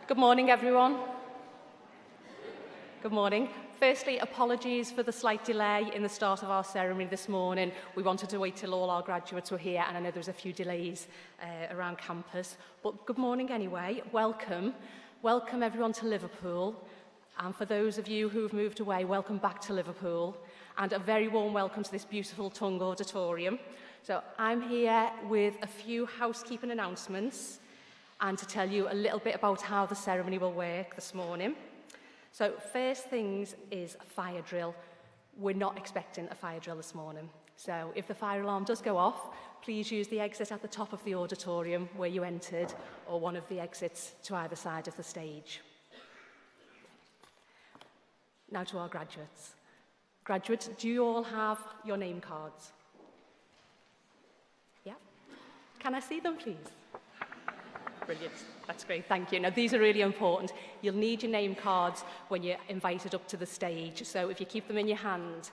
Good morning, everyone. Good morning. Firstly, apologies for the slight delay in the start of our ceremony this morning. We wanted to wait till all our graduates were here, and I know there was a few delays around campus. But good morning anyway. Welcome. Welcome everyone to Liverpool. And for those of you who've moved away, welcome back to Liverpool. And a very warm welcome to this beautiful Tung auditorium. So I'm here with a few housekeeping announcements and to tell you a little bit about how the ceremony will work this morning. So first things is a fire drill. We're not expecting a fire drill this morning. So if the fire alarm does go off, please use the exit at the top of the auditorium where you entered, or one of the exits to either side of the stage. Now to our graduates. Graduates, do you all have your name cards? Yeah? Can I see them, please? Brilliant. That's great. Thank you. Now, these are really important. You'll need your name cards when you're invited up to the stage. So if you keep them in your hand,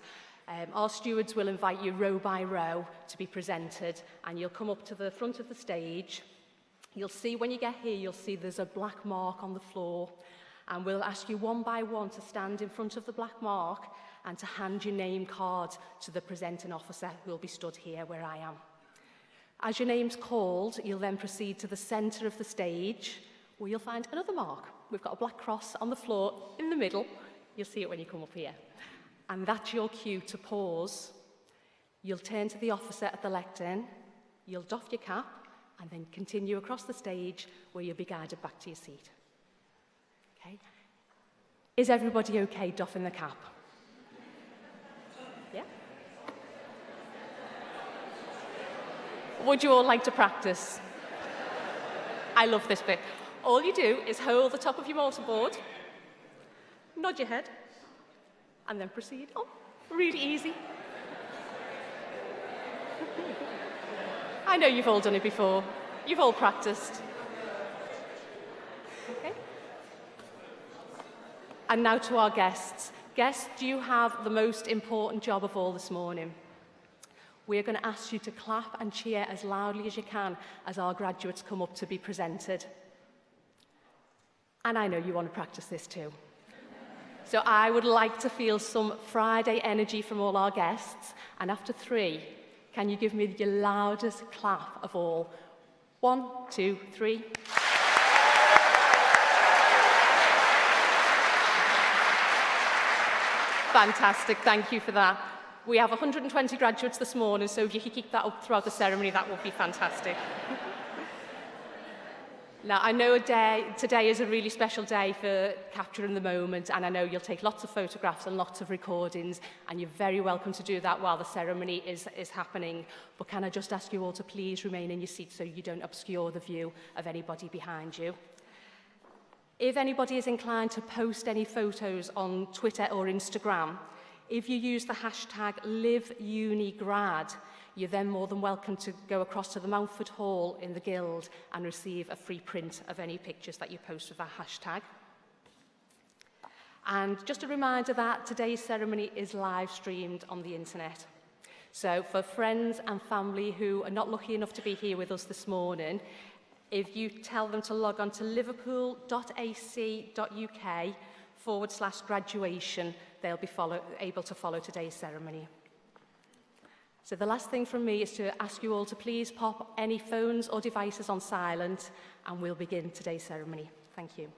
our stewards will invite you row by row to be presented, and you'll come up to the front of the stage. You'll see when you get here, you'll see there's a black mark on the floor, and we'll ask you one by one to stand in front of the black mark and to hand your name card to the presenting officer who will be stood here where I am. As your name's called, you'll then proceed to the centre of the stage, where you'll find another mark. We've got a black cross on the floor in the middle. You'll see it when you come up here. And that's your cue to pause. You'll turn to the officer at the lectern, you'll doff your cap, and then continue across the stage, where you'll be guided back to your seat. Okay? Is everybody okay doffing the cap? Yeah? Would you all like to practice? I love this bit. All you do is hold the top of your mortarboard, nod your head, and then proceed. Oh, really easy. I know you've all done it before. You've all practiced. Okay. And now to our guests. Guests, do you have the most important job of all this morning? We're going to ask you to clap and cheer as loudly as you can as our graduates come up to be presented. And I know you want to practice this too. So I would like to feel some Friday energy from all our guests. And after 3, can you give me your loudest clap of all? 1, 2, 3. Fantastic, thank you for that. We have 120 graduates this morning, so if you could keep that up throughout the ceremony, that would be fantastic. Now, I know today is a really special day for capturing the moment, and I know you'll take lots of photographs and lots of recordings, and you're very welcome to do that while the ceremony is happening. But can I just ask you all to please remain in your seats so you don't obscure the view of anybody behind you? If anybody is inclined to post any photos on Twitter or Instagram, if you use the hashtag #LiveUniGrad, you're then more than welcome to go across to the Mountford Hall in the Guild and receive a free print of any pictures that you post with that hashtag. And just a reminder that today's ceremony is live streamed on the internet. So for friends and family who are not lucky enough to be here with us this morning, if you tell them to log on to liverpool.ac.uk/graduation, they'll be able to follow today's ceremony. So the last thing from me is to ask you all to please pop any phones or devices on silent, and we'll begin today's ceremony. Thank you.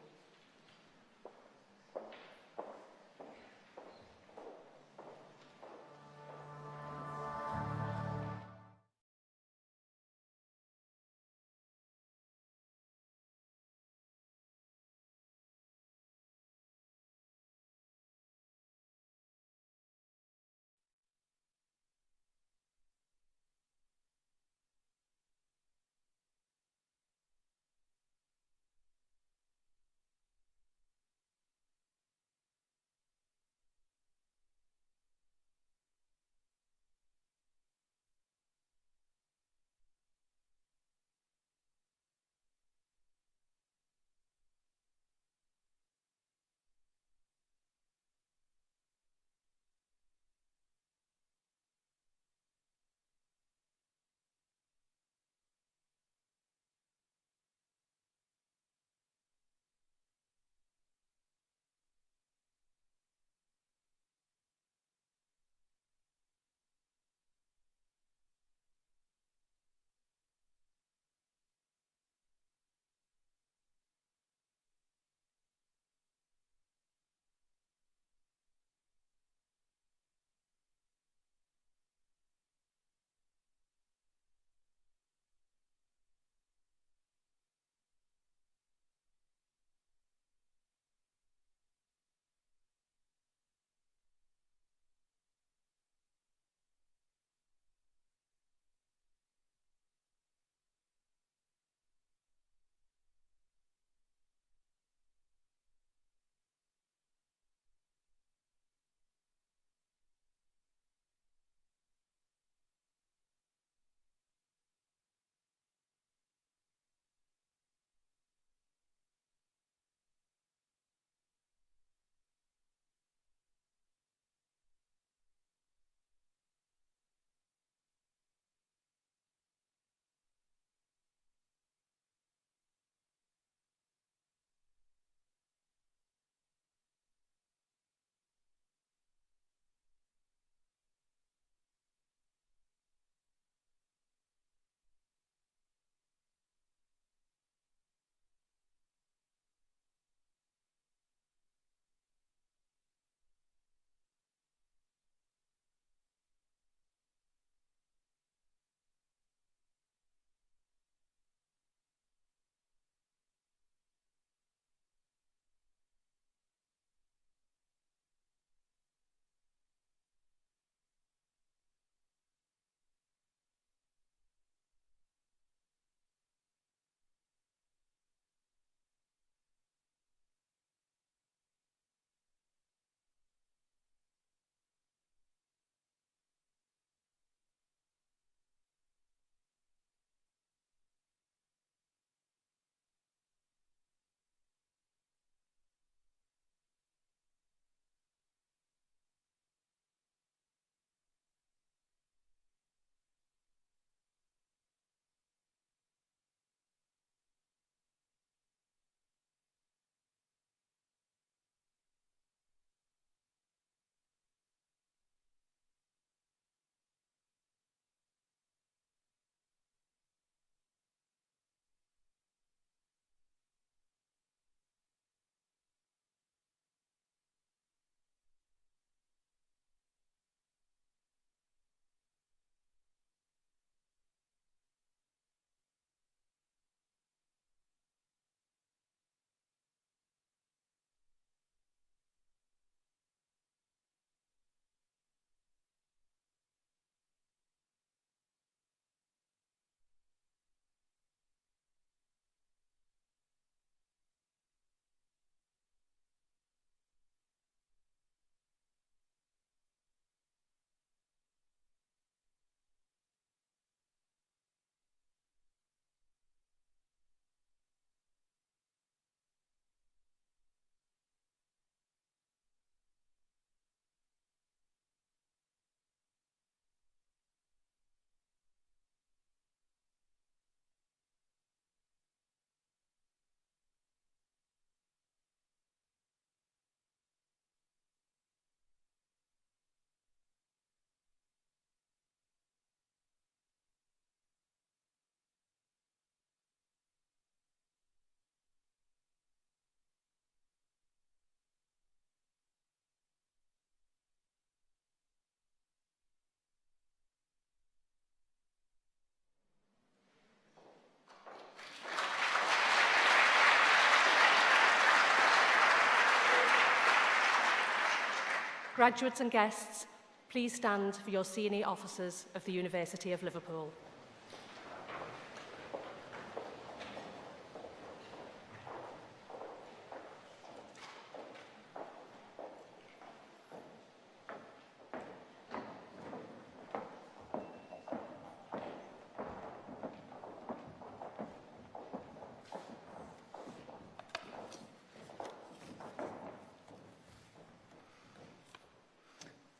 Graduates and guests, please stand for your senior officers of the University of Liverpool.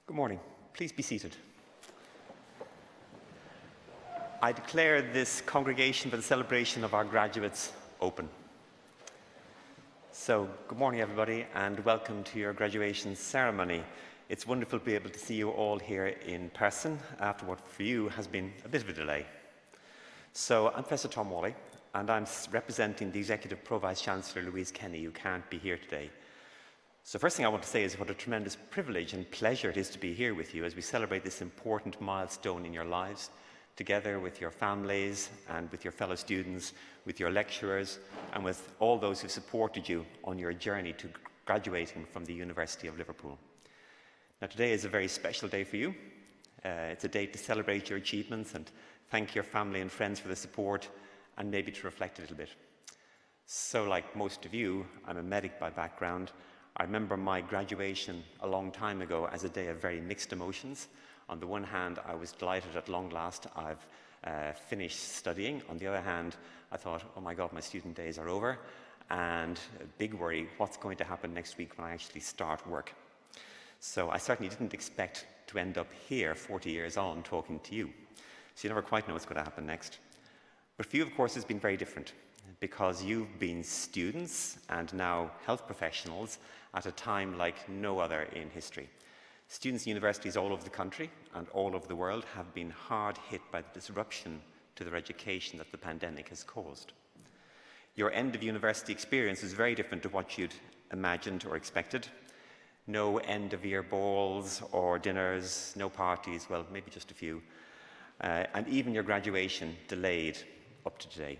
Good morning. Please be seated. I declare this congregation for the celebration of our graduates open. So, good morning everybody and welcome to your graduation ceremony. It's wonderful to be able to see you all here in person after what for you has been a bit of a delay. So, I'm Professor Tom Whalley and I'm representing the Executive Pro-Vice Chancellor Louise Kenny, who can't be here today. So first thing I want to say is what a tremendous privilege and pleasure it is to be here with you as we celebrate this important milestone in your lives, together with your families and with your fellow students, with your lecturers, and with all those who supported you on your journey to graduating from the University of Liverpool. Now today is a very special day for you. It's a day to celebrate your achievements and thank your family and friends for the support and maybe to reflect a little bit. So like most of you, I'm a medic by background. I remember my graduation a long time ago as a day of very mixed emotions. On the one hand, I was delighted at long last I've finished studying. On the other hand, I thought, oh my God, my student days are over. And a big worry, what's going to happen next week when I actually start work? So I certainly didn't expect to end up here 40 years on talking to you. So you never quite know what's going to happen next. But for you, of course, it's been very different because you've been students and now health professionals at a time like no other in history. Students in universities all over the country and all over the world have been hard hit by the disruption to their education that the pandemic has caused. Your end of university experience is very different to what you'd imagined or expected. No end of year balls or dinners, no parties, well, maybe just a few. And even your graduation delayed up to today.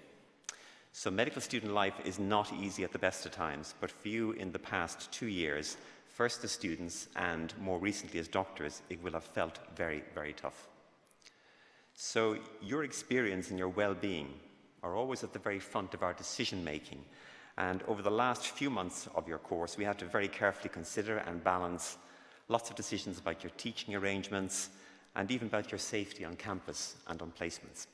So medical student life is not easy at the best of times, but for you in the past 2 years, first as students and more recently as doctors, it will have felt very, very tough. So your experience and your well-being are always at the very front of our decision-making. And over the last few months of your course, we had to very carefully consider and balance lots of decisions about your teaching arrangements and even about your safety on campus and on placements.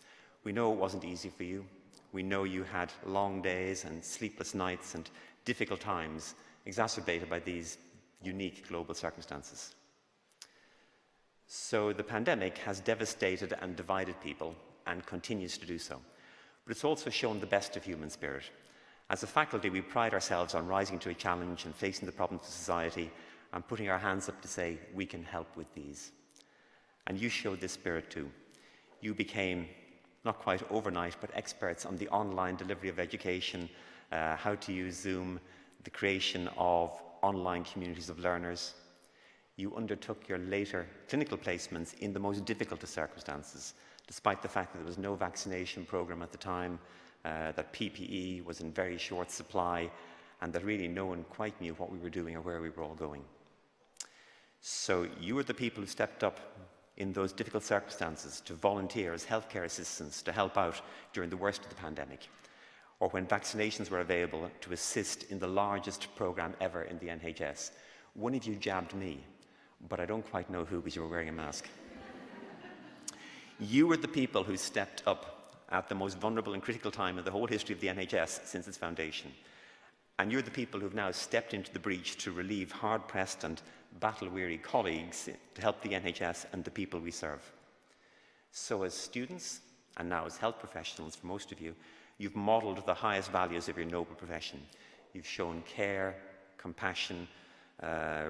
We know it wasn't easy for you. We know you had long days and sleepless nights and difficult times exacerbated by these unique global circumstances. So the pandemic has devastated and divided people and continues to do so. But it's also shown the best of human spirit. As a faculty, we pride ourselves on rising to a challenge and facing the problems of society and putting our hands up to say, we can help with these. And you showed this spirit too. You became, not quite overnight, but experts on the online delivery of education, how to use Zoom, the creation of online communities of learners. You undertook your later clinical placements in the most difficult of circumstances, despite the fact that there was no vaccination program at the time, that PPE was in very short supply, and that really no one quite knew what we were doing or where we were all going. So you were the people who stepped up in those difficult circumstances to volunteer as healthcare assistants to help out during the worst of the pandemic, or when vaccinations were available to assist in the largest program ever in the NHS. One of you jabbed me, but I don't quite know who because you were wearing a mask. You were the people who stepped up at the most vulnerable and critical time in the whole history of the NHS since its foundation. And you're the people who've now stepped into the breach to relieve hard-pressed and battle-weary colleagues to help the NHS and the people we serve. So as students, and now as health professionals for most of you, you've modelled the highest values of your noble profession. You've shown care, compassion,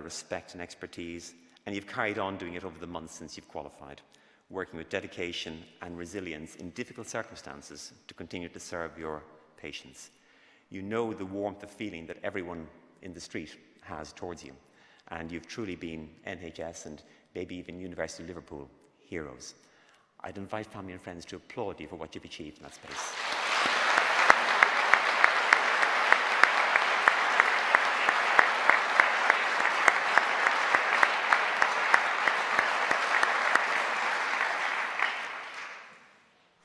respect and expertise, and you've carried on doing it over the months since you've qualified, working with dedication and resilience in difficult circumstances to continue to serve your patients. You know the warmth of feeling that everyone in the street has towards you, and you've truly been NHS and maybe even University of Liverpool heroes. I'd invite family and friends to applaud you for what you've achieved in that space.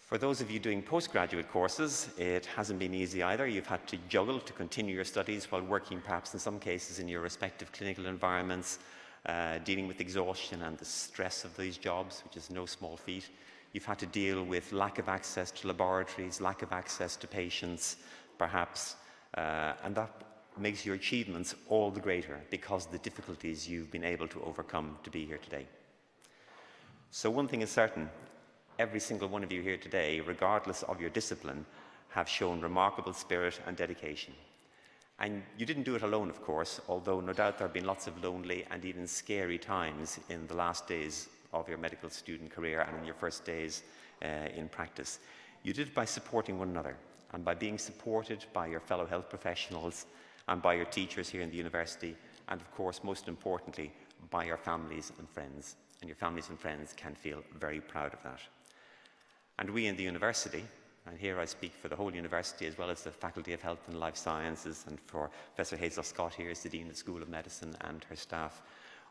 For those of you doing postgraduate courses, it hasn't been easy either. You've had to juggle to continue your studies while working perhaps in some cases in your respective clinical environments, dealing with exhaustion and the stress of these jobs, which is no small feat. You've had to deal with lack of access to laboratories, lack of access to patients, perhaps, and that makes your achievements all the greater because of the difficulties you've been able to overcome to be here today. So one thing is certain, every single one of you here today, regardless of your discipline, have shown remarkable spirit and dedication. And you didn't do it alone, of course, although no doubt there have been lots of lonely and even scary times in the last days of your medical student career and in your first days in practice. You did it by supporting one another and by being supported by your fellow health professionals and by your teachers here in the university, and of course, most importantly, by your families and friends. And your families and friends can feel very proud of that. And we in the university, and here I speak for the whole university as well as the Faculty of Health and Life Sciences, and for Professor Hazel Scott here as the Dean of the School of Medicine and her staff,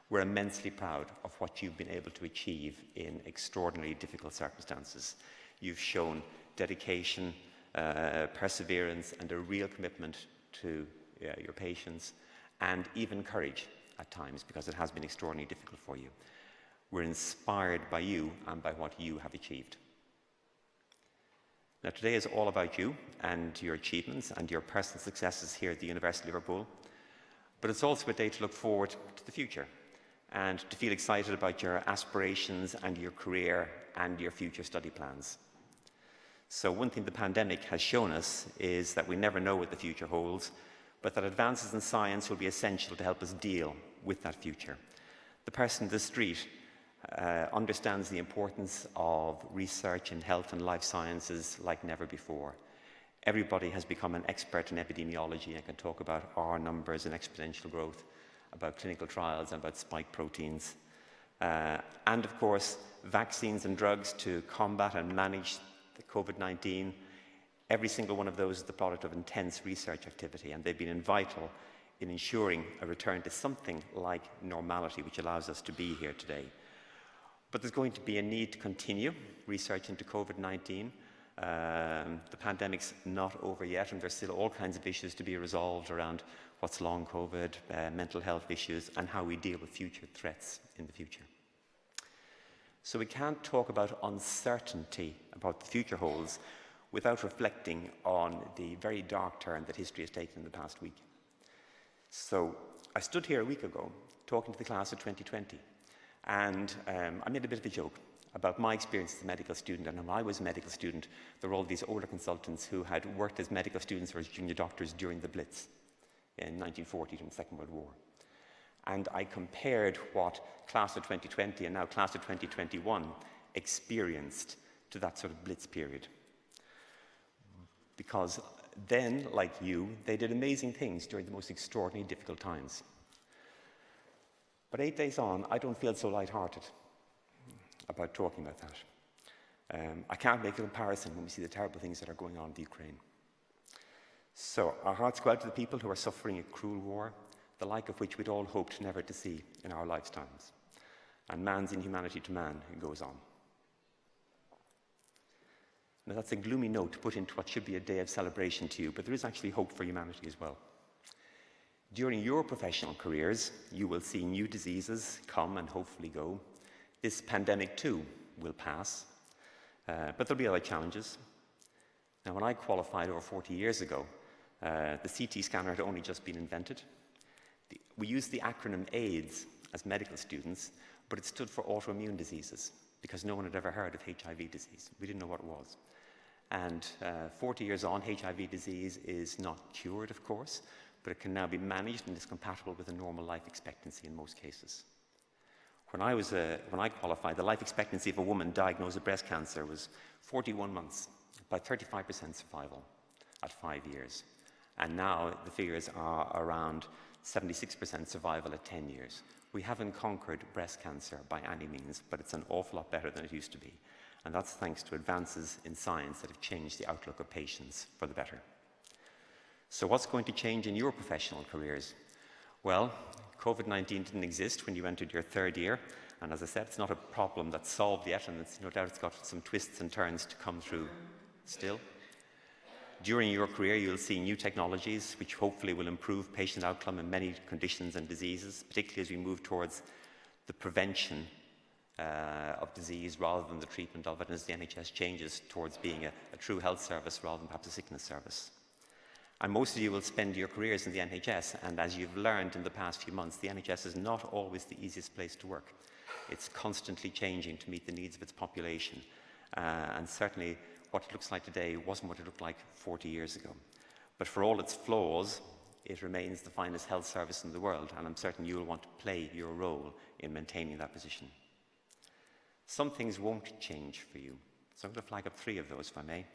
we're immensely proud of what you've been able to achieve in extraordinarily difficult circumstances. You've shown dedication, perseverance, and a real commitment to your patients, and even courage at times, because it has been extraordinarily difficult for you. We're inspired by you and by what you have achieved. Now, today is all about you and your achievements and your personal successes here at the University of Liverpool, but it's also a day to look forward to the future and to feel excited about your aspirations and your career and your future study plans. So one thing the pandemic has shown us is that we never know what the future holds, but that advances in science will be essential to help us deal with that future. The person in the street understands the importance of research in health and life sciences like never before. Everybody has become an expert in epidemiology and can talk about R numbers and exponential growth, about clinical trials and about spike proteins. And of course, vaccines and drugs to combat and manage the COVID-19. Every single one of those is the product of intense research activity, and they've been vital in ensuring a return to something like normality, which allows us to be here today. But there's going to be a need to continue research into COVID-19. The pandemic's not over yet, and there's still all kinds of issues to be resolved around what's long COVID, mental health issues, and how we deal with future threats in the future. So we can't talk about uncertainty about the future holds without reflecting on the very dark turn that history has taken in the past week. So I stood here a week ago talking to the class of 2020, and I made a bit of a joke about my experience as a medical student. And when I was a medical student, there were all these older consultants who had worked as medical students or as junior doctors during the Blitz in 1940 during the Second World War. And I compared what class of 2020 and now class of 2021 experienced to that sort of Blitz period. Because then, like you, they did amazing things during the most extraordinarily difficult times. But 8 days on, I don't feel so lighthearted about talking about that. I can't make a comparison when we see the terrible things that are going on in the Ukraine. So our hearts go out to the people who are suffering a cruel war, the like of which we'd all hoped never to see in our lifetimes. And man's inhumanity to man goes on. Now that's a gloomy note to put into what should be a day of celebration to you, but there is actually hope for humanity as well. During your professional careers, you will see new diseases come and hopefully go. This pandemic too will pass, but there'll be other challenges. Now, when I qualified over 40 years ago, the CT scanner had only just been invented. We used the acronym AIDS as medical students, but it stood for autoimmune diseases because no one had ever heard of HIV disease. We didn't know what it was. And 40 years on, HIV disease is not cured, of course, but it can now be managed and is compatible with a normal life expectancy in most cases. When I qualified, the life expectancy of a woman diagnosed with breast cancer was 41 months, about 35% survival at 5 years. And now the figures are around 76% survival at 10 years. We haven't conquered breast cancer by any means, but it's an awful lot better than it used to be. And that's thanks to advances in science that have changed the outlook of patients for the better. So what's going to change in your professional careers? Well, COVID-19 didn't exist when you entered your third year, and as I said, it's not a problem that's solved yet, and no doubt it's got some twists and turns to come through still. During your career, you'll see new technologies which hopefully will improve patient outcome in many conditions and diseases, particularly as we move towards the prevention of disease rather than the treatment of it, as the NHS changes towards being a true health service rather than perhaps a sickness service. And most of you will spend your careers in the NHS, and as you've learned in the past few months, the NHS is not always the easiest place to work. It's constantly changing to meet the needs of its population, and certainly what it looks like today wasn't what it looked like 40 years ago. But for all its flaws, it remains the finest health service in the world, and I'm certain you will want to play your role in maintaining that position. Some things won't change for you, so I'm going to flag up 3 of those, if I may.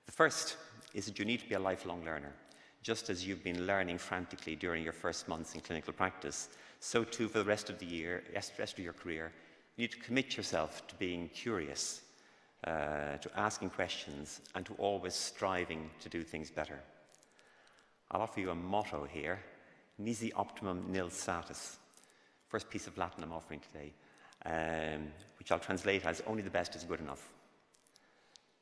The first is that you need to be a lifelong learner. Just as you've been learning frantically during your first months in clinical practice, so too for the rest of your career, you need to commit yourself to being curious, to asking questions, and to always striving to do things better. I'll offer you a motto here: nisi optimum nil satis. First piece of Latin I'm offering today, which I'll translate as only the best is good enough.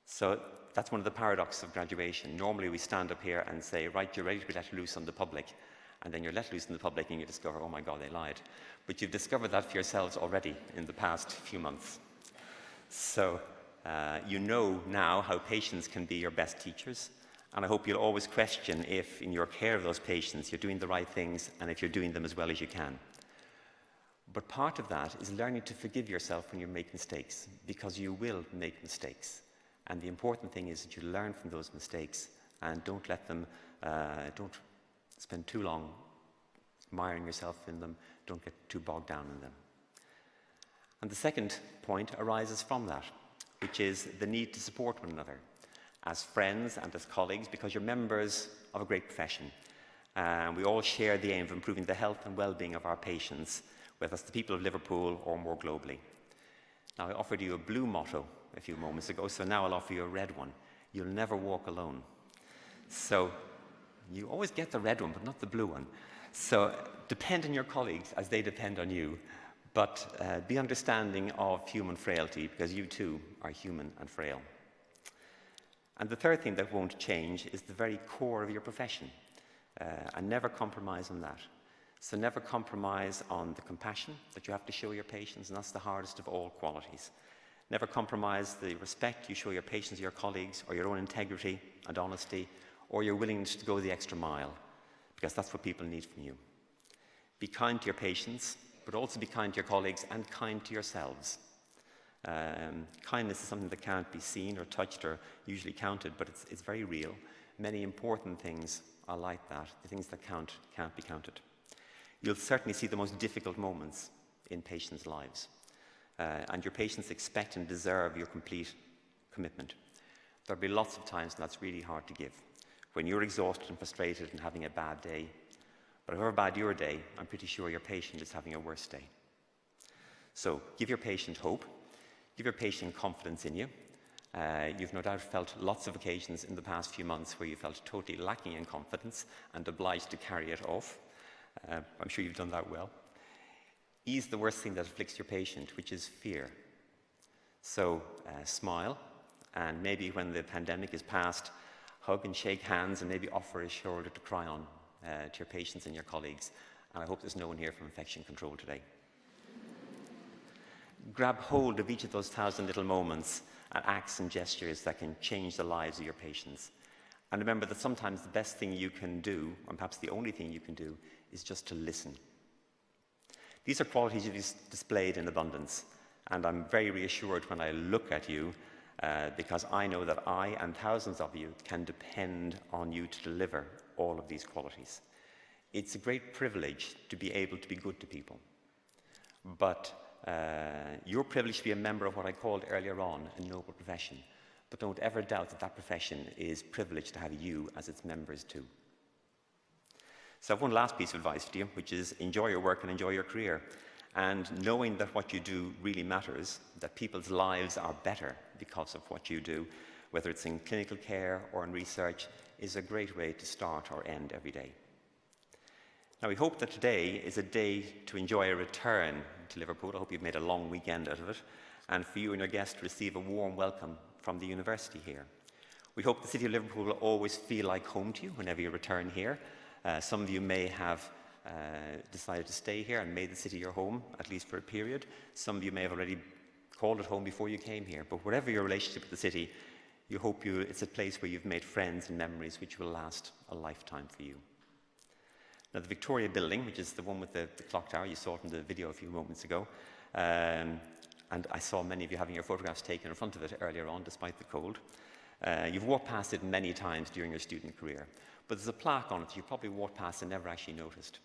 So that's one of the paradoxes of graduation. Normally we stand up here and say, right, you're ready to be let loose on the public, and then you're let loose in the public and you discover, oh my God, they lied. But you've discovered that for yourselves already in the past few months. So you know now how patients can be your best teachers, and I hope you'll always question if, in your care of those patients, you're doing the right things and if you're doing them as well as you can. But part of that is learning to forgive yourself when you make mistakes, because you will make mistakes. And the important thing is that you learn from those mistakes and don't let them, don't spend too long miring yourself in them, don't get too bogged down in them. And the second point arises from that, which is the need to support one another as friends and as colleagues, because you're members of a great profession. And we all share the aim of improving the health and well-being of our patients, whether it's the people of Liverpool or more globally. Now, I offered you a blue motto a few moments ago, so now I'll offer you a red one. You'll never walk alone. So you always get the red one, but not the blue one. So depend on your colleagues as they depend on you, but be understanding of human frailty, because you too are human and frail. And the third thing that won't change is the very core of your profession, and never compromise on that. So never compromise on the compassion that you have to show your patients, and that's the hardest of all qualities. Never compromise the respect you show your patients, your colleagues, or your own integrity and honesty, or your willingness to go the extra mile, because that's what people need from you. Be kind to your patients, but also be kind to your colleagues and kind to yourselves. Kindness is something that can't be seen or touched or usually counted, but it's very real. Many important things are like that. The things that count can't be counted. You'll certainly see the most difficult moments in patients' lives. And your patients expect and deserve your complete commitment. There'll be lots of times when that's really hard to give, when you're exhausted and frustrated and having a bad day. But however bad your day, I'm pretty sure your patient is having a worse day. So give your patient hope, give your patient confidence in you. You've no doubt felt lots of occasions in the past few months where you felt totally lacking in confidence and obliged to carry it off. I'm sure you've done that well. Ease the worst thing that afflicts your patient, which is fear. So smile, and maybe when the pandemic is past, hug and shake hands and maybe offer a shoulder to cry on to your patients and your colleagues. And I hope there's no one here from infection control today. Grab hold of each of those 1,000 little moments and acts and gestures that can change the lives of your patients. And remember that sometimes the best thing you can do, and perhaps the only thing you can do, is just to listen. These are qualities you've displayed in abundance, and I'm very reassured when I look at you because I know that I and thousands of you can depend on you to deliver all of these qualities. It's a great privilege to be able to be good to people, but you're privileged to be a member of what I called earlier on a noble profession, but don't ever doubt that that profession is privileged to have you as its members too. So I have one last piece of advice for you, which is enjoy your work and enjoy your career. And knowing that what you do really matters, that people's lives are better because of what you do, whether it's in clinical care or in research, is a great way to start or end every day. Now, we hope that today is a day to enjoy a return to Liverpool. I hope you've made a long weekend out of it, and for you and your guests to receive a warm welcome from the university here. We hope the City of Liverpool will always feel like home to you whenever you return here. Some of you may have decided to stay here and made the city your home, at least for a period. Some of you may have already called it home before you came here. But whatever your relationship with the city, you hope it's a place where you've made friends and memories which will last a lifetime for you. Now, the Victoria building, which is the one with the clock tower, you saw it in the video a few moments ago, and I saw many of you having your photographs taken in front of it earlier on, despite the cold. You've walked past it many times during your student career, but there's a plaque on it that you probably walked past and never actually noticed.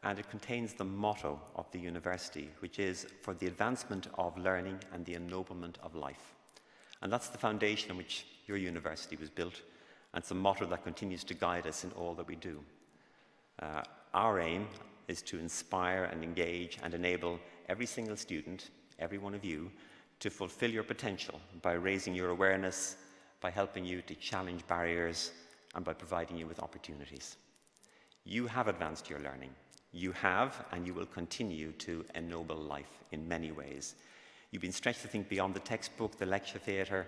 And it contains the motto of the university, which is for the advancement of learning and the ennoblement of life. And that's the foundation on which your university was built, and it's a motto that continues to guide us in all that we do. Our aim is to inspire and engage and enable every single student, every one of you, to fulfill your potential by raising your awareness, by helping you to challenge barriers, and by providing you with opportunities. You have advanced your learning. You have, and you will continue to ennoble life in many ways. You've been stretched to think beyond the textbook, the lecture theatre,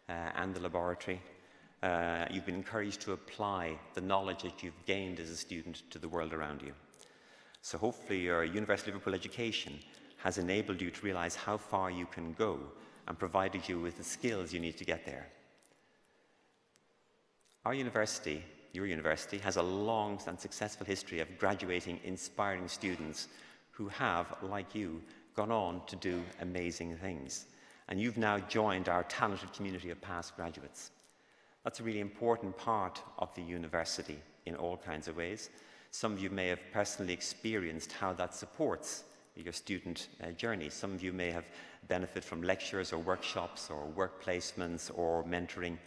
and the laboratory. You've been encouraged to apply the knowledge that you've gained as a student to the world around you. So hopefully your University of Liverpool education has enabled you to realise how far you can go and provided you with the skills you need to get there. Our university, your university, has a long and successful history of graduating inspiring students who have, like you, gone on to do amazing things. And you've now joined our talented community of past graduates. That's a really important part of the university in all kinds of ways. Some of you may have personally experienced how that supports your student journey. Some of you may have benefited from lectures or workshops or work placements or mentoring.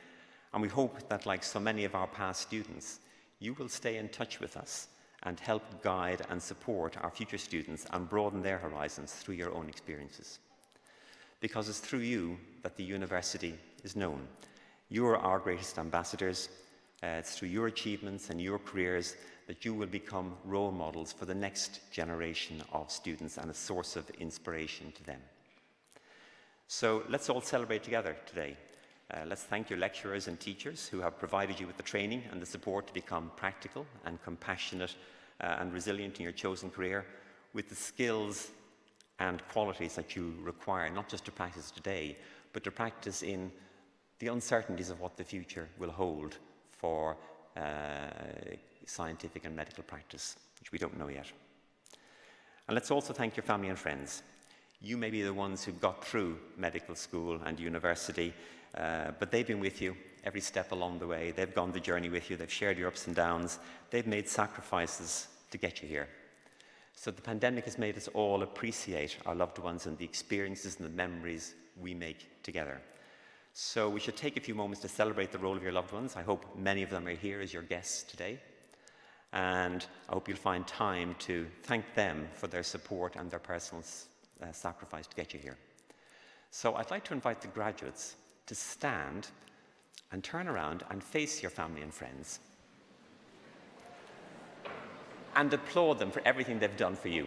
And we hope that, like so many of our past students, you will stay in touch with us and help guide and support our future students and broaden their horizons through your own experiences. Because it's through you that the university is known. You are our greatest ambassadors. It's through your achievements and your careers that you will become role models for the next generation of students and a source of inspiration to them. So let's all celebrate together today. Let's thank your lecturers and teachers who have provided you with the training and the support to become practical and compassionate and resilient in your chosen career, with the skills and qualities that you require, not just to practice today, but to practice in the uncertainties of what the future will hold for scientific and medical practice, which we don't know yet. And let's also thank your family and friends. You may be the ones who got through medical school and university, but they've been with you every step along the way. They've gone the journey with you. They've shared your ups and downs. They've made sacrifices to get you here. So the pandemic has made us all appreciate our loved ones and the experiences and the memories we make together. So we should take a few moments to celebrate the role of your loved ones. I hope many of them are here as your guests today. And I hope you'll find time to thank them for their support and their personal sacrifice to get you here. So I'd like to invite the graduates to stand and turn around and face your family and friends and applaud them for everything they've done for you.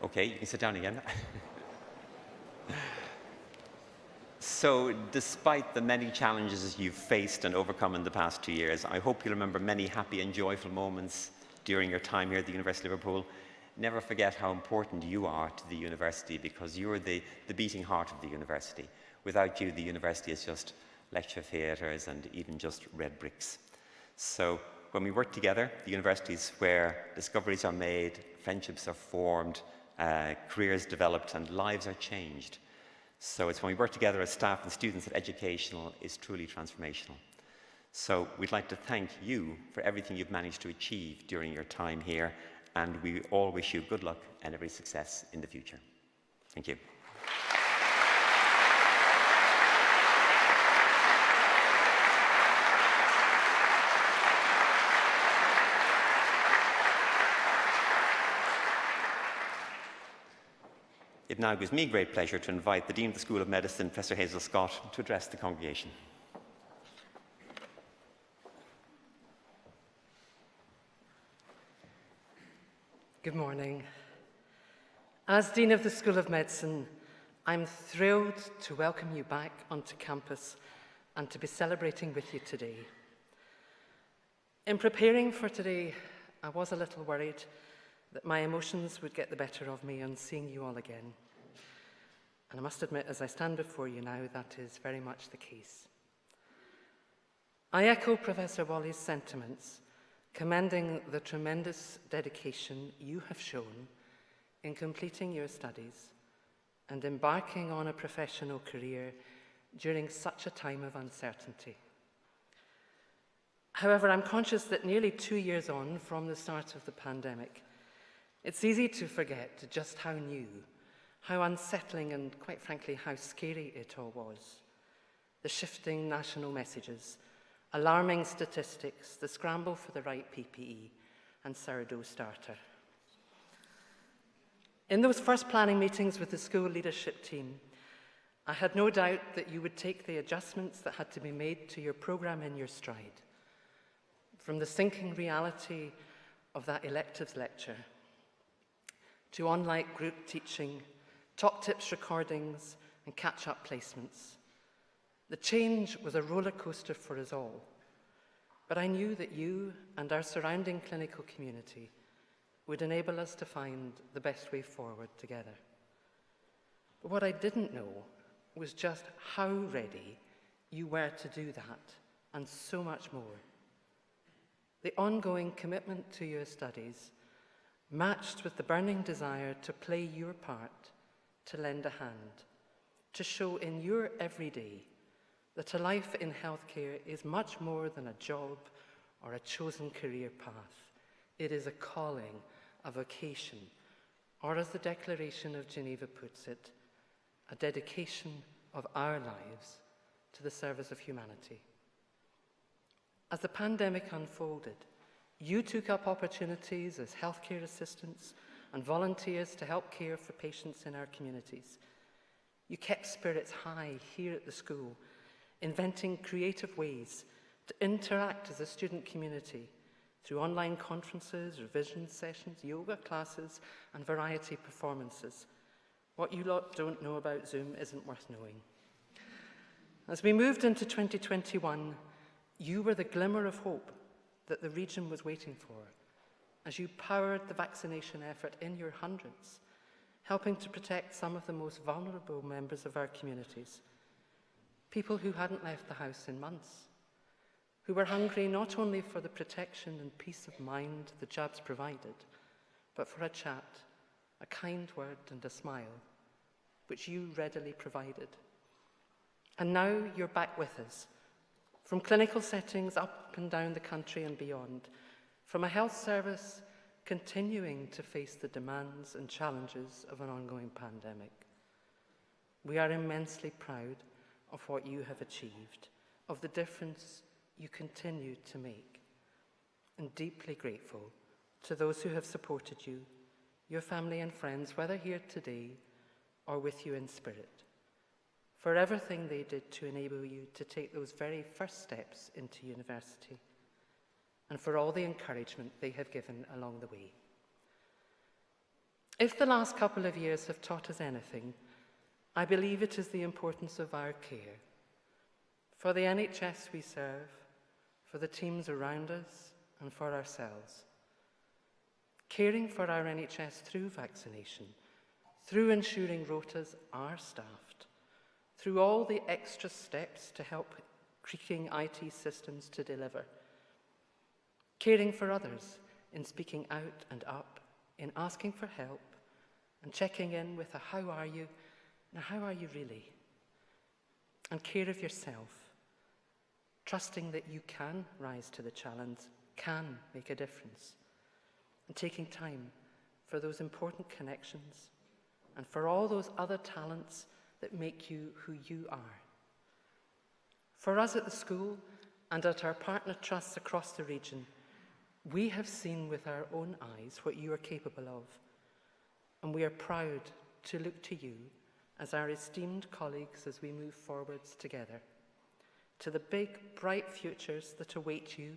Okay, you can sit down again. So, despite the many challenges you've faced and overcome in the past 2 years, I hope you'll remember many happy and joyful moments during your time here at the University of Liverpool. Never forget how important you are to the university, because you're the beating heart of the university. Without you, the university is just lecture theatres and even just red bricks. So, when we work together, the university is where discoveries are made, friendships are formed, careers developed, and lives are changed. So it's when we work together as staff and students that educational is truly transformational. So we'd like to thank you for everything you've managed to achieve during your time here and we all wish you good luck and every success in the future. Thank you. It now gives me great pleasure to invite the Dean of the School of Medicine, Professor Hazel Scott, to address the congregation. Good morning. As Dean of the School of Medicine, I'm thrilled to welcome you back onto campus and to be celebrating with you today. In preparing for today, I was a little worried that my emotions would get the better of me on seeing you all again. And I must admit, as I stand before you now, that is very much the case. I echo Professor Wally's sentiments, commending the tremendous dedication you have shown in completing your studies and embarking on a professional career during such a time of uncertainty. However, I'm conscious that nearly 2 years on from the start of the pandemic, it's easy to forget just how new, how unsettling, and quite frankly, how scary it all was. The shifting national messages, alarming statistics, the scramble for the right PPE, and sourdough starter. In those first planning meetings with the school leadership team, I had no doubt that you would take the adjustments that had to be made to your programme in your stride. From the sinking reality of that electives lecture, to online group teaching, top tips recordings, and catch-up placements. The change was a roller coaster for us all, but I knew that you and our surrounding clinical community would enable us to find the best way forward together. But what I didn't know was just how ready you were to do that, and so much more. The ongoing commitment to your studies, matched with the burning desire to play your part, to lend a hand, to show in your everyday that a life in healthcare is much more than a job or a chosen career path. It is a calling, a vocation, or as the Declaration of Geneva puts it, a dedication of our lives to the service of humanity. As the pandemic unfolded, you took up opportunities as healthcare assistants and volunteers to help care for patients in our communities. You kept spirits high here at the school, inventing creative ways to interact as a student community through online conferences, revision sessions, yoga classes, and variety performances. What you lot don't know about Zoom isn't worth knowing. As we moved into 2021, you were the glimmer of hope that the region was waiting for, as you powered the vaccination effort in your hundreds, helping to protect some of the most vulnerable members of our communities, people who hadn't left the house in months, who were hungry not only for the protection and peace of mind the jabs provided, but for a chat, a kind word and a smile, which you readily provided. And now you're back with us, from clinical settings up and down the country and beyond, from a health service continuing to face the demands and challenges of an ongoing pandemic. We are immensely proud of what you have achieved, of the difference you continue to make, and deeply grateful to those who have supported you, your family and friends, whether here today or with you in spirit, for everything they did to enable you to take those very first steps into university, and for all the encouragement they have given along the way. If the last couple of years have taught us anything, I believe it is the importance of our care for the NHS we serve, for the teams around us, and for ourselves. Caring for our NHS through vaccination, through ensuring rotas are staffed, through all the extra steps to help creaking IT systems to deliver. Caring for others in speaking out and up, in asking for help, and checking in with a how are you, now how are you really? And care of yourself, trusting that you can rise to the challenge, can make a difference. and taking time for those important connections and for all those other talents that make you who you are. For us at the school and at our partner trusts across the region, we have seen with our own eyes what you are capable of, and we are proud to look to you as our esteemed colleagues as we move forwards together to the big, bright futures that await you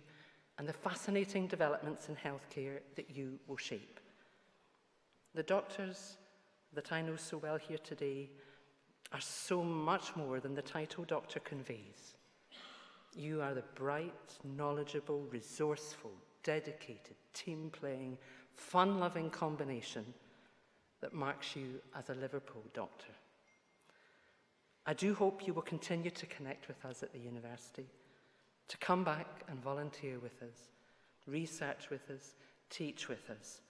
and the fascinating developments in healthcare that you will shape. The doctors that I know so well here today are so much more than the title doctor conveys. You are the bright, knowledgeable, resourceful, dedicated, team-playing, fun-loving combination that marks you as a Liverpool doctor. I do hope you will continue to connect with us at the university, to come back and volunteer with us, research with us, teach with us,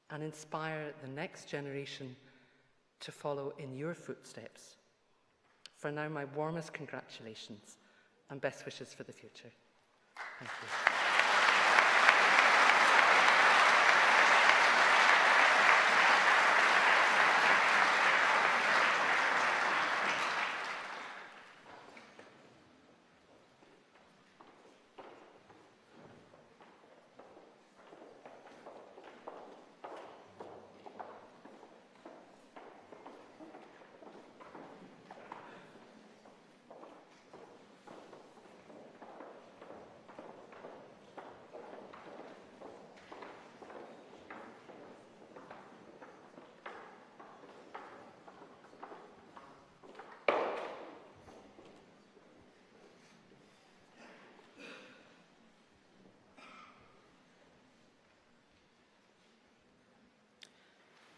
and inspire the next generation to follow in your footsteps. For now, my warmest congratulations and best wishes for the future. Thank you.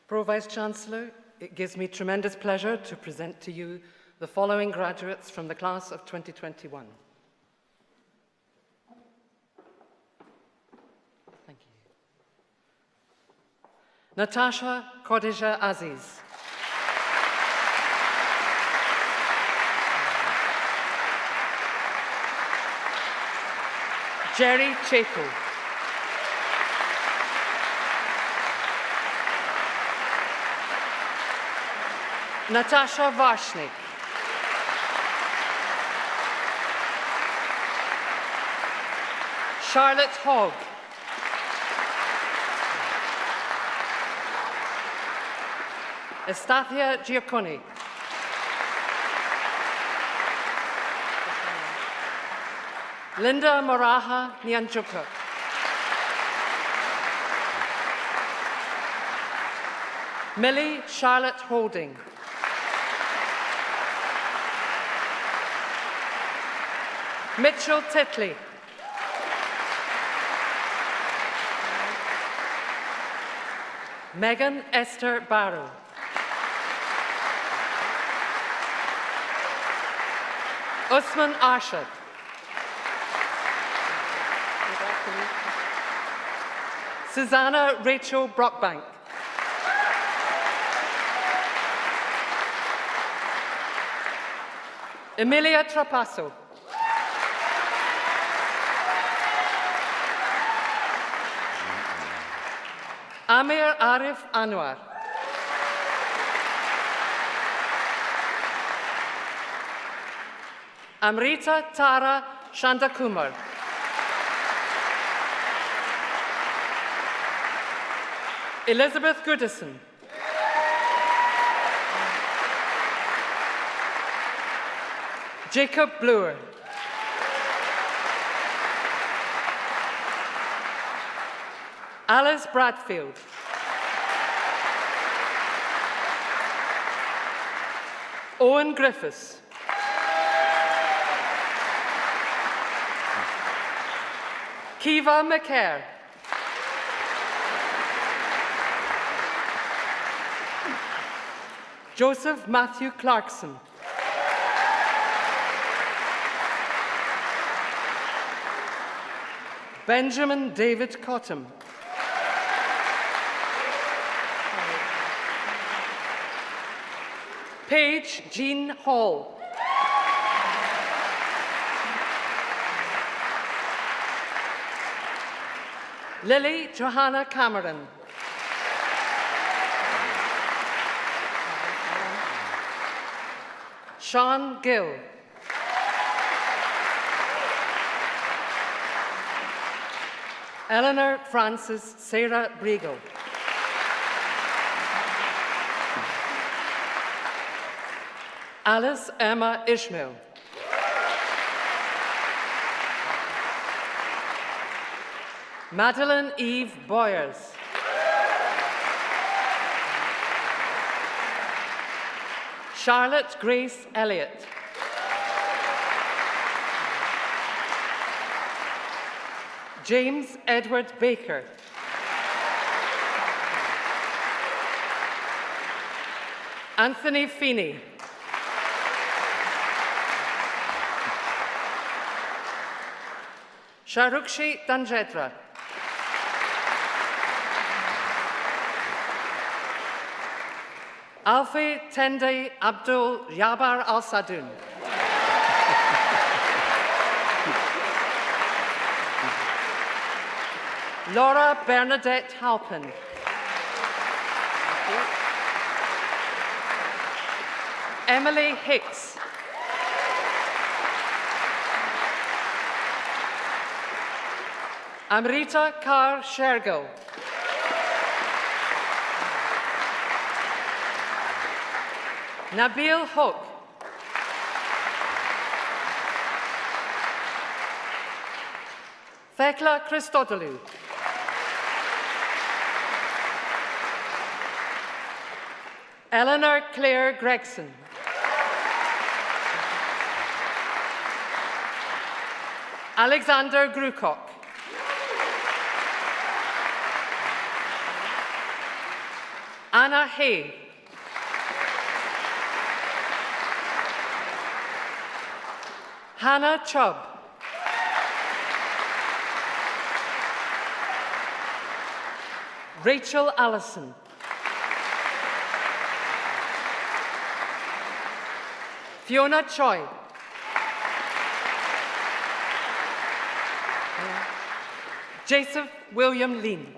Pro Vice-Chancellor, it gives me tremendous pleasure to present to you the following graduates from the class of 2021. Thank you. Natasha Khadija Aziz. Jerry Chapel. Natasha Varshnik. Charlotte Hogg. Estathia Giacconi. Linda Moraha Nyanchuka. Millie Charlotte Holding. Mitchell Titley. Megan Esther Barrow. Usman Arshad. Susanna Rachel Brockbank. Emilia Trapasso. Amir Arif Anwar. Amrita Tara Shandakumar. Elizabeth Goodison. Jacob Bluer. Alice Bradfield. Owen Griffiths. Kiva McCare. Joseph Matthew Clarkson. Benjamin David Cottam. Paige Jean Hall. Lily Johanna Cameron. Sean Gill. Eleanor Frances Sarah Briegel. Alice Emma Ishmael. Madeline Eve Boyers. Charlotte Grace Elliott. James Edward Baker. Anthony Feeney. Sharukshi Danjedra. Alfie Tende Abdul Yabar Al Sadoun. Laura Bernadette Halpin. Emily Hicks. Amrita Kaur Shergill. Nabil Hook. Thekla Christodoulou. Eleanor Claire Gregson. Alexander Grucock. Anna Hay. Hannah Chubb. Rachel Allison. Fiona Choi. Joseph William Lean.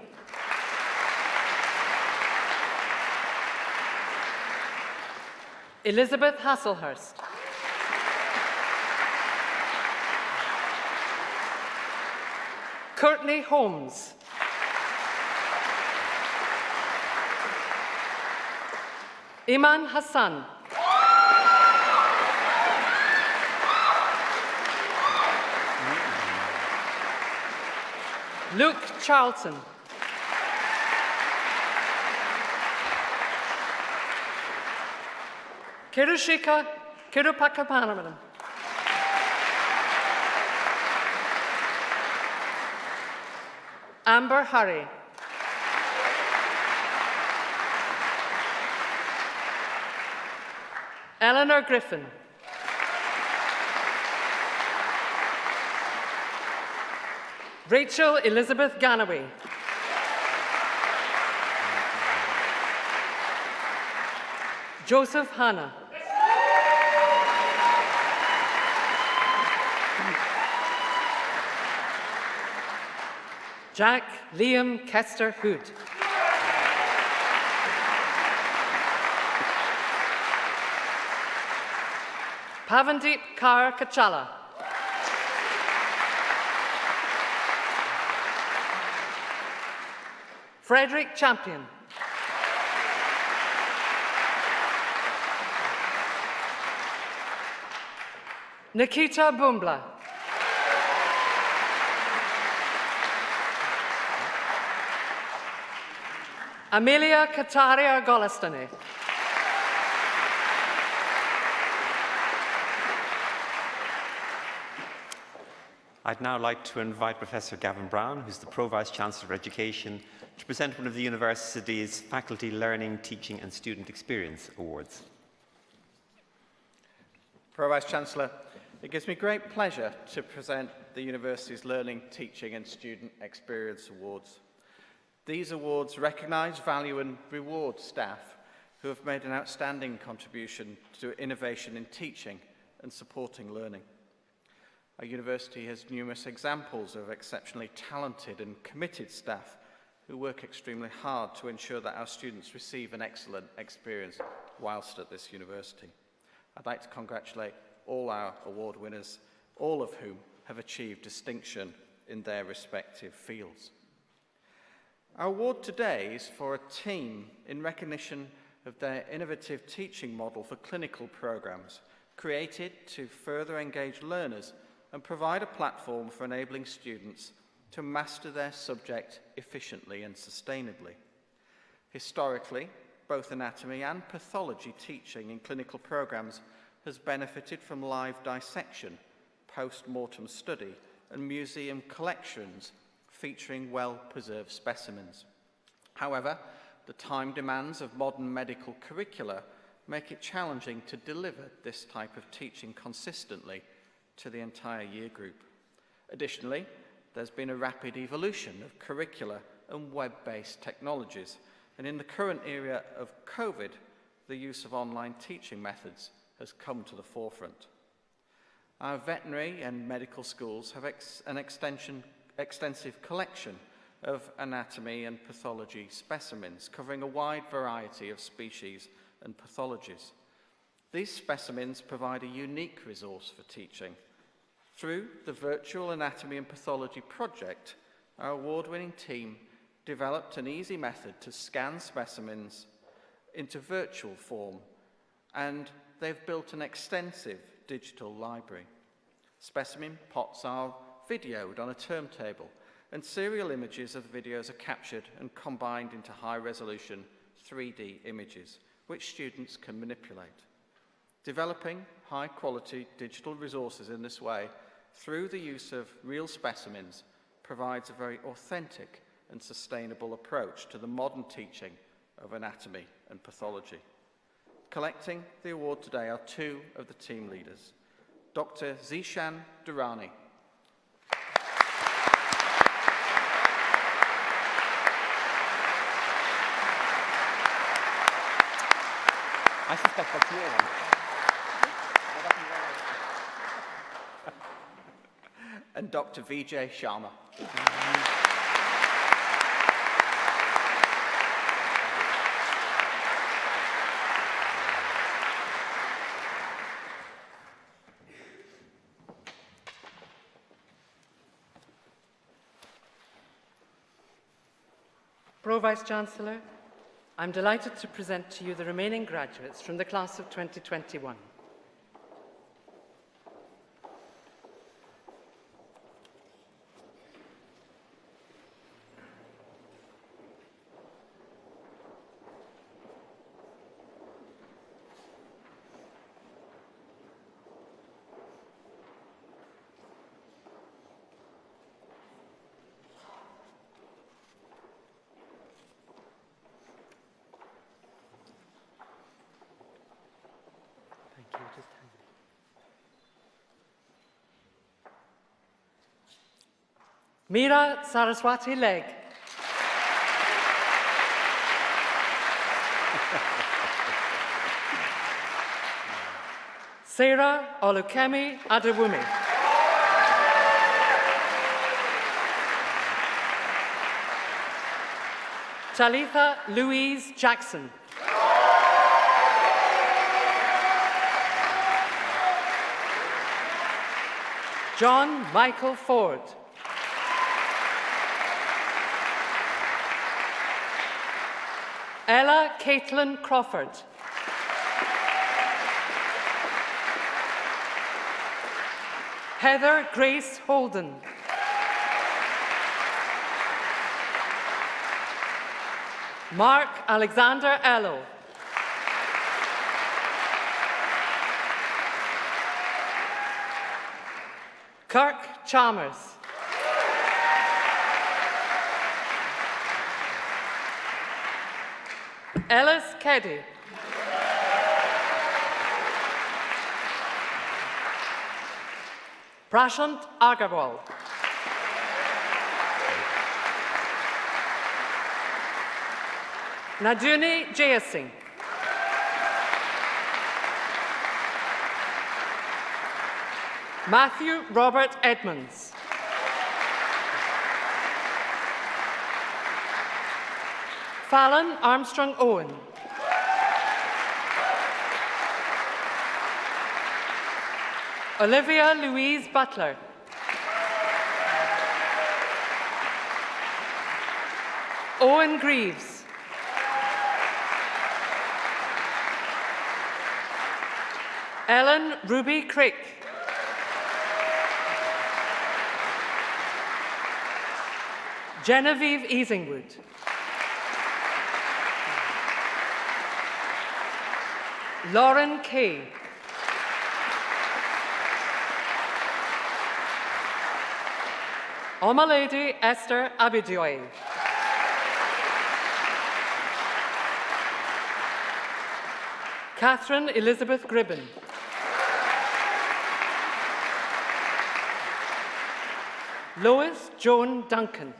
Elizabeth Hasselhurst. Courtney Holmes. Iman Hassan. Luke Charlton. Kirushika Kirupakapanamanan. Amber Hurry. Eleanor Griffin. Rachel Elizabeth Ganaway. Joseph Hanna. Jack Liam Kester Hood. Pavandeep Kaur Kachala. Frederick Champion. Nikita Bumbla. Amelia Kataria Golestane. I'd now like to invite Professor Gavin Brown, who's the Pro-Vice-Chancellor of Education, to present one of the university's Faculty Learning, Teaching and Student Experience Awards. Pro-Vice-Chancellor, it gives me great pleasure to present the university's Learning, Teaching and Student Experience Awards. These awards recognise, value and reward staff who have made an outstanding contribution to innovation in teaching and supporting learning. Our university has numerous examples of exceptionally talented and committed staff who work extremely hard to ensure that our students receive an excellent experience whilst at this university. I'd like to congratulate all our award winners, all of whom have achieved distinction in their respective fields. Our award today is for a team in recognition of their innovative teaching model for clinical programs, created to further engage learners and provide a platform for enabling students to master their subject efficiently and sustainably. Historically, both anatomy and pathology teaching in clinical programs has benefited from live dissection, post-mortem study, and museum collections featuring well-preserved specimens. However, the time demands of modern medical curricula make it challenging to deliver this type of teaching consistently to the entire year group. Additionally, there's been a rapid evolution of curricula and web-based technologies, and in the current era of COVID, the use of online teaching methods has come to the forefront. Our veterinary and medical schools have an extensive collection of anatomy and pathology specimens covering a wide variety of species and pathologies. These specimens provide a unique resource for teaching. Through the Virtual Anatomy and Pathology project, our award-winning team developed an easy method to scan specimens into virtual form, and they've built an extensive digital library. Specimen pots are videoed on a turntable, and serial images of the videos are captured and combined into high-resolution 3D images, which students can manipulate. Developing high-quality digital resources in this way, through the use of real specimens, provides a very authentic and sustainable approach to the modern teaching of anatomy and pathology. Collecting the award today are two of the team leaders, Dr. Zishan Durrani. I suspect that's your one. And Dr. Vijay Sharma. Pro-Vice-Chancellor, I'm delighted to present to you the remaining graduates from the class of 2021. Meera Saraswati Leg. Sarah Olukemi Adewumi. Talitha Louise Jackson. John Michael Ford. Ella Caitlin Crawford. Heather Grace Holden. Mark Alexander Ello. Kirk Chalmers. Ellis Keddy. Prashant Agarwal. Naduni Jayasingh. Matthew Robert Edmonds. Fallon Armstrong Owen. Olivia Louise Butler. Owen Greaves. Ellen Ruby Crick. Genevieve Easingwood. Lauren Kay. Omalady Esther Abidoy. Catherine Elizabeth Gribben. Lois Joan Duncan.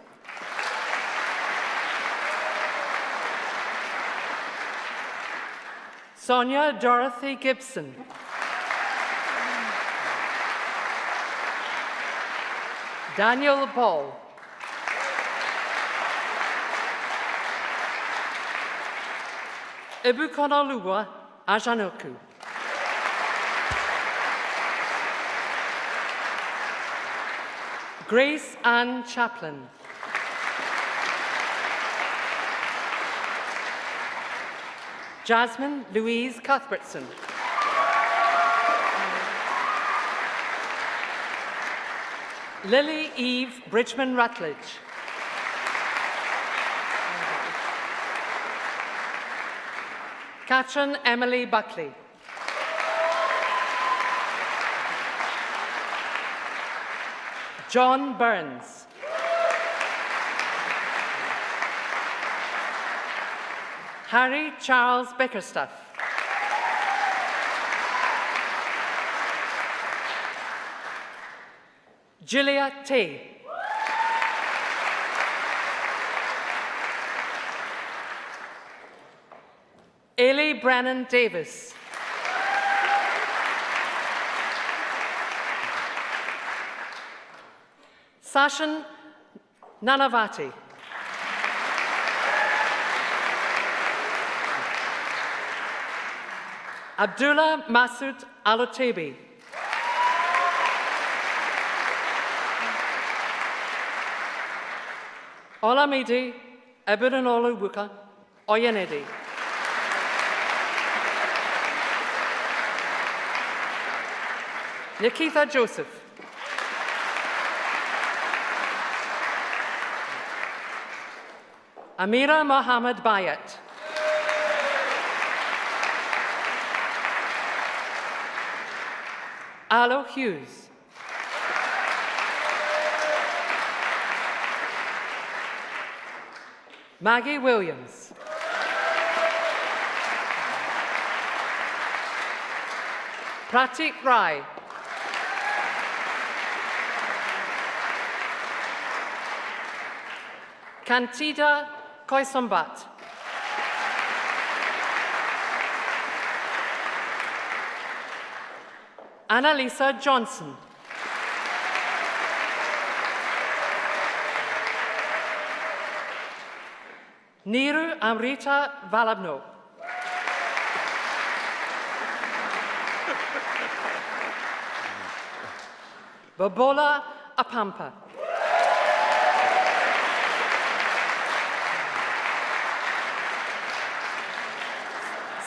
Sonia Dorothy Gibson. Daniel Ball. Ibukonoluwa Ajanoku. Grace Ann Chaplin. Jasmine Louise Cuthbertson. Lily Eve Bridgman Rutledge. Catherine Emily Buckley. John Burns. Harry Charles Bickerstuff. Julia Tay. Ailey Brennan Davis. Sashan Nanavati. Abdullah Masood Alotebi. Olamide Ebiranolu Wuka Oyenedi. Nikita Joseph. Amira Mohammed Bayat. Alo Hughes. Maggie Williams. Pratik Rai. Kantida Koisombat. Annalisa Johnson. Niru Amrita Valabno. Bobola Apampa.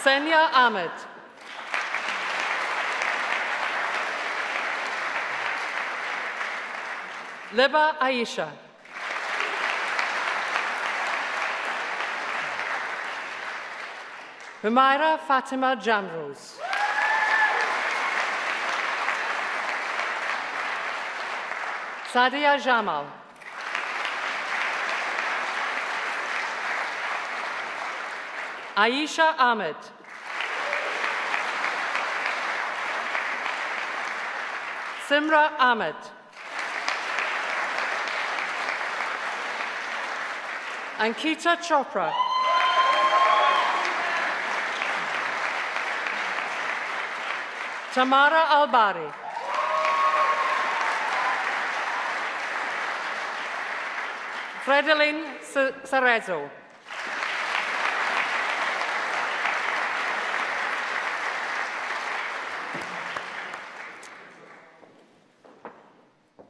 Senya Ahmed. Liba Aisha. Humaira Fatima Jamrose. Sadia Jamal. Aisha Ahmed. Simra Ahmed. Ankita Chopra. Tamara Albari. Fredeline Cerezo.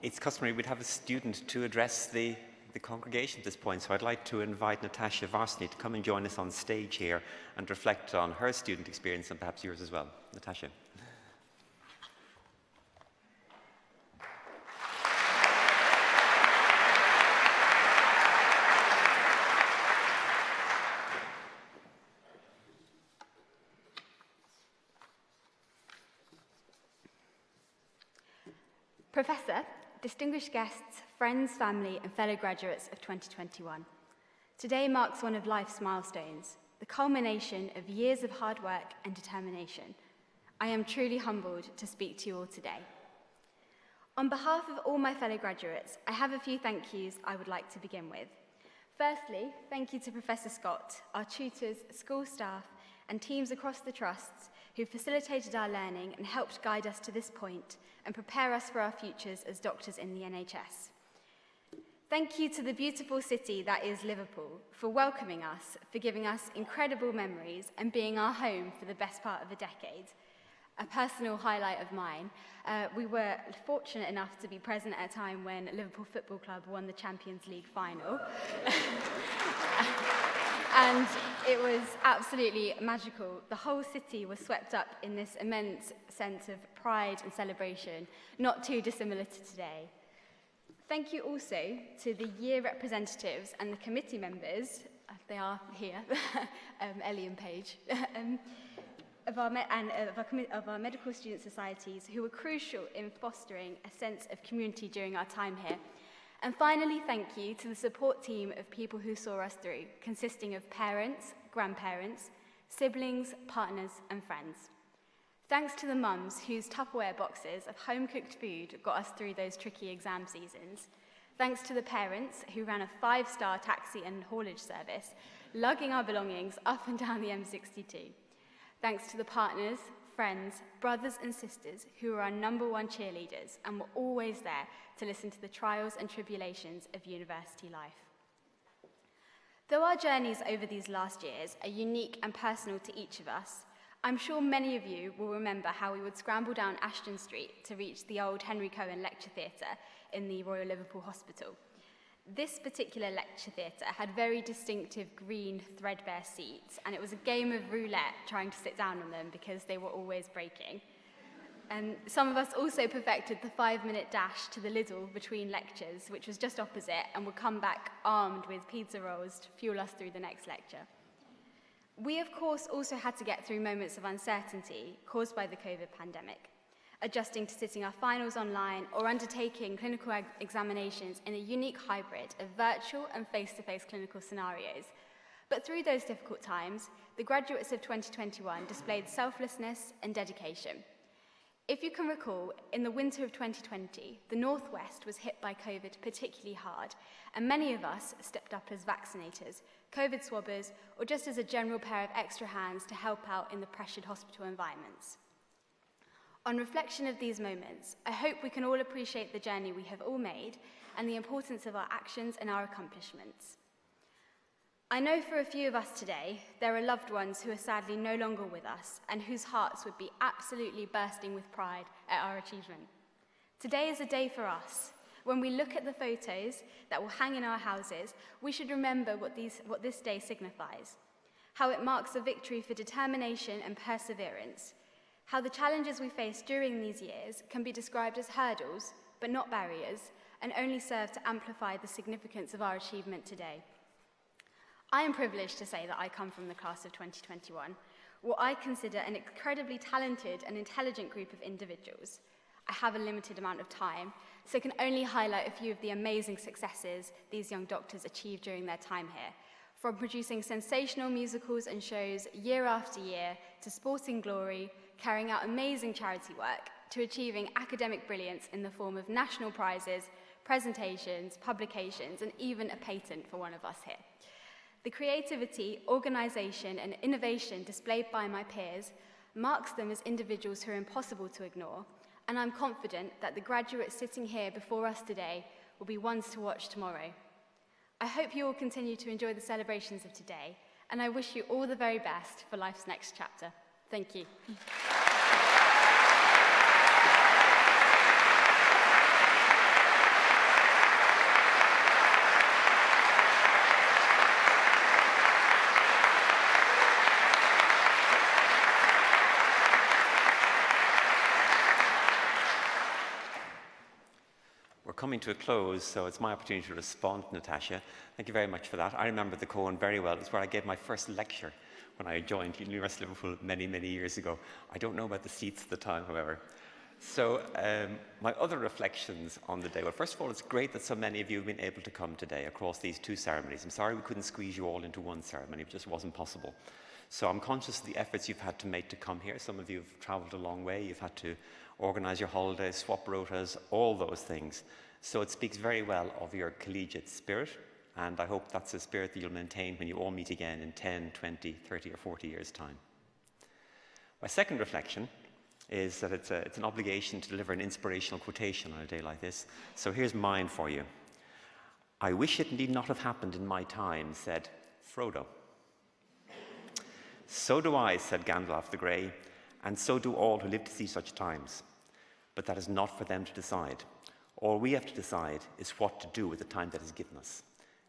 It's customary we'd have a student to address the congregation at this point, so I'd like to invite Natasha Varsny to come and join us on stage here and reflect on her student experience and perhaps yours as well. Natasha. Professor, distinguished guests, friends, family, and fellow graduates of 2021. Today marks one of life's milestones, the culmination of years of hard work and determination. I am truly humbled to speak to you all today. On behalf of all my fellow graduates, I have a few thank yous I would like to begin with. Firstly, thank you to Professor Scott, our tutors, school staff, and teams across the trusts who facilitated our learning and helped guide us to this point and prepare us for our futures as doctors in the NHS. Thank you to the beautiful city that is Liverpool for welcoming us, for giving us incredible memories and being our home for the best part of a decade. A personal highlight of mine, we were fortunate enough to be present at a time when Liverpool Football Club won the Champions League final. And it was absolutely magical. The whole city was swept up in this immense sense of pride and celebration, not too dissimilar to today. Thank you also to the year representatives and the committee members, they are here, Ellie and Paige, of our medical student societies who were crucial in fostering a sense of community during our time here. And finally, thank you to the support team of people who saw us through, consisting of parents, grandparents, siblings, partners, and friends. Thanks to the mums whose Tupperware boxes of home-cooked food got us through those tricky exam seasons. Thanks to the parents who ran a 5-star taxi and haulage service, lugging our belongings up and down the M62. Thanks to the partners, friends, brothers and sisters who were our #1 cheerleaders and were always there to listen to the trials and tribulations of university life. Though our journeys over these last years are unique and personal to each of us, I'm sure many of you will remember how we would scramble down Ashton Street to reach the old Henry Cohen Lecture Theatre in the Royal Liverpool Hospital. This particular lecture theatre had very distinctive green threadbare seats, and it was a game of roulette trying to sit down on them because they were always breaking. And some of us also perfected the 5-minute dash to the Lidl between lectures, which was just opposite, and would come back armed with pizza rolls to fuel us through the next lecture. We, of course, also had to get through moments of uncertainty caused by the COVID pandemic, adjusting to sitting our finals online or undertaking clinical examinations in a unique hybrid of virtual and face-to-face clinical scenarios. But through those difficult times, the graduates of 2021 displayed selflessness and dedication. If you can recall, in the winter of 2020, the Northwest was hit by COVID particularly hard, and many of us stepped up as vaccinators, COVID swabbers, or just as a general pair of extra hands to help out in the pressured hospital environments. On reflection of these moments, I hope we can all appreciate the journey we have all made and the importance of our actions and our accomplishments. I know for a few of us today, there are loved ones who are sadly no longer with us and whose hearts would be absolutely bursting with pride at our achievement. Today is a day for us. When we look at the photos that will hang in our houses, we should remember what this day signifies, how it marks a victory for determination and perseverance, how the challenges we face during these years can be described as hurdles, but not barriers, and only serve to amplify the significance of our achievement today. I am privileged to say that I come from the class of 2021, what I consider an incredibly talented and intelligent group of individuals. I have a limited amount of time, so can only highlight a few of the amazing successes these young doctors achieved during their time here, from producing sensational musicals and shows year after year, to sporting glory, carrying out amazing charity work, to achieving academic brilliance in the form of national prizes, presentations, publications, and even a patent for one of us here. The creativity, organisation, and innovation displayed by my peers marks them as individuals who are impossible to ignore, and I'm confident that the graduates sitting here before us today will be ones to watch tomorrow. I hope you all continue to enjoy the celebrations of today, and I wish you all the very best for life's next chapter. Thank you. Coming to a close, so it's my opportunity to respond to Natasha. Thank you very much for that. I remember the Cohen very well. It's where I gave my first lecture when I joined University of Liverpool many, many years ago. I don't know about the seats at the time, however. So my other reflections on the day. Well, first of all, it's great that so many of you have been able to come today across these two ceremonies. I'm sorry we couldn't squeeze you all into one ceremony. It just wasn't possible. So I'm conscious of the efforts you've had to make to come here. Some of you have travelled a long way. You've had to organise your holidays, swap rotas, all those things. So it speaks very well of your collegiate spirit, and I hope that's a spirit that you'll maintain when you all meet again in 10, 20, 30 or 40 years' time. My second reflection is that it's an obligation to deliver an inspirational quotation on a day like this. So here's mine for you. "I wish it need not have happened in my time," said Frodo. "So do I," said Gandalf the Grey, "and so do all who live to see such times. But that is not for them to decide. All we have to decide is what to do with the time that is given us.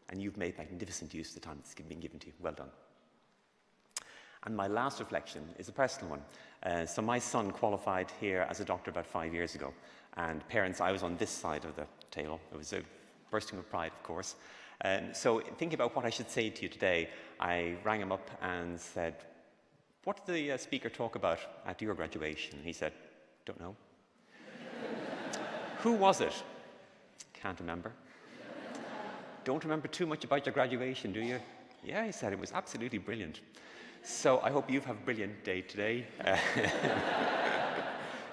And you've made magnificent use of the time that's been given to you. Well done." And my last reflection is a personal one. So my son qualified here as a doctor about 5 years ago. And parents, I was on this side of the table. It was a bursting with pride, of course. So thinking about what I should say to you today, I rang him up and said, "What did the speaker talk about at your graduation?" And he said, "Don't know." "Who was it?" "Can't remember." "Don't remember too much about your graduation, do you?" "Yeah," he said, "it was absolutely brilliant." So I hope you have a brilliant day today.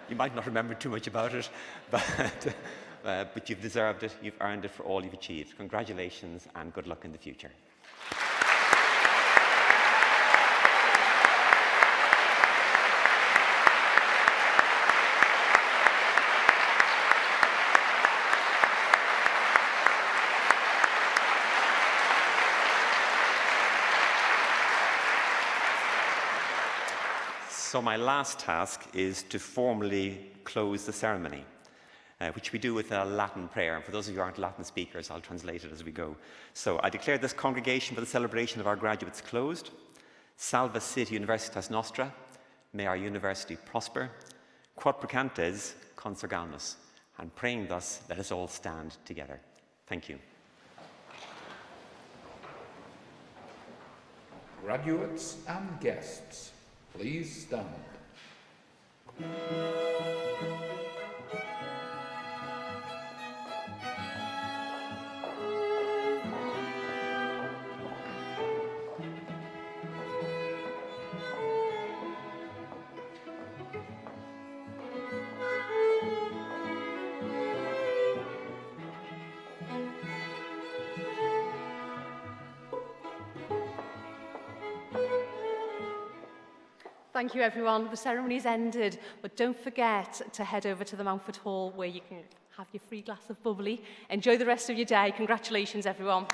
You might not remember too much about it, but you've deserved it. You've earned it for all you've achieved. Congratulations and good luck in the future. So my last task is to formally close the ceremony, which we do with a Latin prayer. And for those of you who aren't Latin speakers, I'll translate it as we go. So I declare this congregation for the celebration of our graduates closed. Salva sit Universitas Nostra. May our university prosper. Quod precantes consurgamus. And praying thus, let us all stand together. Thank you. Graduates and guests, please stand. Thank you, everyone. The ceremony's ended, but don't forget to head over to the Mountford Hall where you can have your free glass of bubbly. Enjoy the rest of your day. Congratulations, everyone.